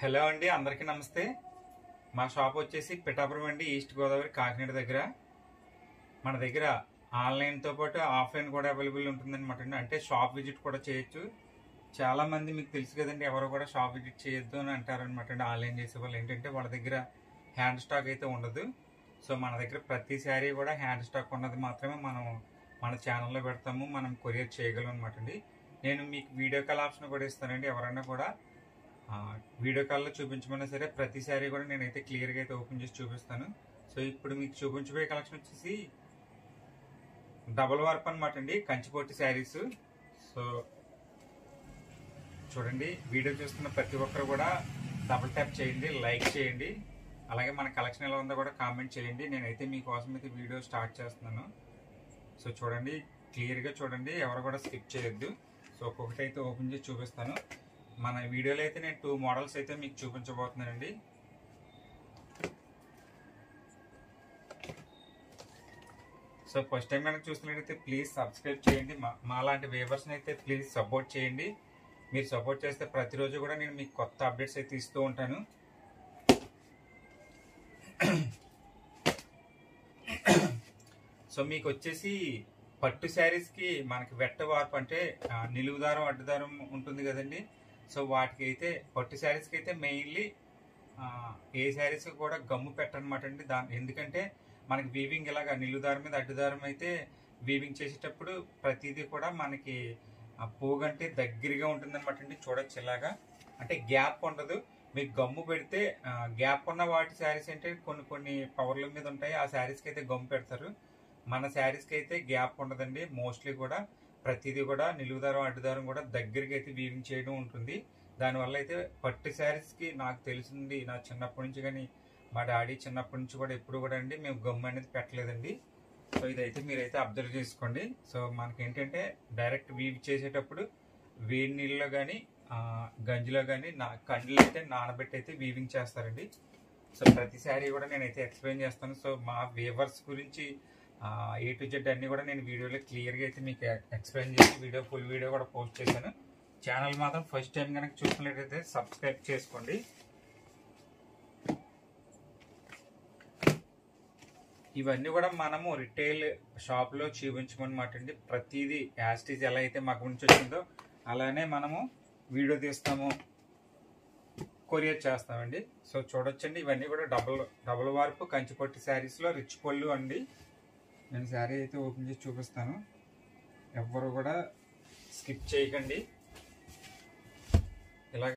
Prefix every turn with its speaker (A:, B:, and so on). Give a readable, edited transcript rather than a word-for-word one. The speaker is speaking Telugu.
A: హలో అండి, అందరికీ నమస్తే. మా షాప్ వచ్చేసి పిఠాపురం అండి, ఈస్ట్ గోదావరి కాకినాడ దగ్గర. మన దగ్గర ఆన్లైన్తో పాటు ఆఫ్లైన్ కూడా అవైలబుల్ ఉంటుందన్నమాట అండి. అంటే షాప్ విజిట్ కూడా చేయొచ్చు. చాలా మంది మీకు తెలుసు కదండి, ఎవరు కూడా షాప్ విజిట్ చేయొద్దు అని అంటారనమాట అండి. ఆన్లైన్ చేసే వాళ్ళు ఏంటంటే వాళ్ళ దగ్గర హ్యాండ్ స్టాక్ అయితే ఉండదు. సో మన దగ్గర ప్రతి శారీ కూడా హ్యాండ్ స్టాక్ ఉన్నది మాత్రమే మనం మన ఛానల్లో పెడతాము, మనం కొరియర్ చేయగలం అనమాట అండి. నేను మీకు వీడియో కాల్ ఆప్షన్ కూడా ఇస్తానండి. ఎవరైనా కూడా వీడియో కాల్లో చూపించమన్నా సరే ప్రతి శారీ కూడా నేనైతే క్లియర్గా అయితే ఓపెన్ చేసి చూపిస్తాను. సో ఇప్పుడు మీకు చూపించబోయే కలెక్షన్ వచ్చేసి డబుల్ వార్ప్ అనమాట అండి, కంచిపోటి శారీస్. సో చూడండి, వీడియో చూస్తున్న ప్రతి ఒక్కరు కూడా డబుల్ ట్యాప్ చేయండి, లైక్ చేయండి, అలాగే మన కలెక్షన్ ఎలా ఉందో కూడా కామెంట్ చేయండి. నేనైతే మీకోసం అయితే వీడియో స్టార్ట్ చేస్తున్నాను. సో చూడండి, క్లియర్గా చూడండి, ఎవరు కూడా స్కిప్ చేయొద్దు. సో ఒక్కొక్కటి అయితే ఓపెన్ చేసి చూపిస్తాను. మన వీడియోలో అయితే నేను 2 మోడల్స్ అయితే మీకు చూపించబోతున్నానండి. సో ఫస్ట్ టైం కనుక చూస్తున్నట్టయితే ప్లీజ్ సబ్స్క్రైబ్ చేయండి. మా లాంటి వ్యూవర్స్ని అయితే ప్లీజ్ సపోర్ట్ చేయండి. మీరు సపోర్ట్ చేస్తే ప్రతిరోజు కూడా నేను మీకు కొత్త అప్డేట్స్ అయితే ఇస్తూ ఉంటాను. సో మీకు వచ్చేసి పట్టు శారీస్కి మనకి వెట్ట వార్పు అంటే నిలువు దారం అడ్డు దారం ఉంటుంది కదండి. సో వాటికి అయితే పట్టు శారీస్కి అయితే మెయిన్లీ ఏ శారీస్కి కూడా గమ్ము పెట్టనమాట అండి. ఎందుకంటే మనకి వీవింగ్ ఇలాగా నిలువు దారం మీద అడ్డు దారం అయితే వీవింగ్ చేసేటప్పుడు ప్రతిదీ కూడా మనకి పోగంటే దగ్గరగా ఉంటుందన్నమాట అండి. చూడొచ్చు, ఇలాగా అంటే గ్యాప్ ఉండదు. మీకు గమ్ము పెడితే గ్యాప్ ఉన్న వాటి శారీస్ అంటే కొన్ని పవర్ల మీద ఉంటాయి, ఆ శారీస్కి అయితే గమ్ము పెడతారు. మన శారీస్కి అయితే గ్యాప్ ఉండదండి. మోస్ట్లీ కూడా ప్రతిదీ కూడా నిలువుదారం అడ్డుదారం కూడా దగ్గరికి అయితే వీవింగ్ చేయడం ఉంటుంది. దానివల్ల అయితే పట్టు శారీస్కి నాకు తెలిసింది, నా చిన్నప్పటి నుంచి కానీ మా డాడీ చిన్నప్పటి నుంచి కూడా ఎప్పుడు కూడా అండి మేము గమ్ము అనేది పెట్టలేదండి. సో ఇదైతే మీరైతే అబ్జర్వ్ చేసుకోండి. సో మనకి ఏంటంటే డైరెక్ట్ వీవ్ చేసేటప్పుడు వేడి నీళ్ళలో కానీ గంజిలో కానీ కండ్లు అయితే నానబెట్టి అయితే వీవింగ్ చేస్తారండి. సో ప్రతి శారీ కూడా నేనైతే ఎక్స్ప్లెయిన్ చేస్తాను. సో మా వీవర్స్ గురించి A to Z అన్ని కూడా నేను వీడియోలో క్లియర్గా అయితే మీకు ఎక్స్ప్లెయిన్ చేసి ఫుల్ వీడియో కూడా పోస్ట్ చేశాను. ఛానల్ మాత్రం ఫస్ట్ టైం కనుక చూసినట్లయితే సబ్స్క్రైబ్ చేసుకోండి. ఇవన్నీ కూడా మనము రిటైల్ షాప్లో చూపించమన్నమాట అండి. ప్రతిదీ యాస్టీజ్ ఎలా అయితే మాకు నుంచి వచ్చిందో అలానే మనము వీడియో తీస్తాము, కొరియర్ చేస్తామండి. సో చూడొచ్చండి, ఇవన్నీ కూడా డబుల్ వార్పు కంచిపట్టు శారీస్లో రిచ్ పళ్ళు అండి. నేను శారీ అయితే ఓపెన్ చేసి చూపిస్తాను, ఎవ్వరు కూడా స్కిప్ చేయకండి.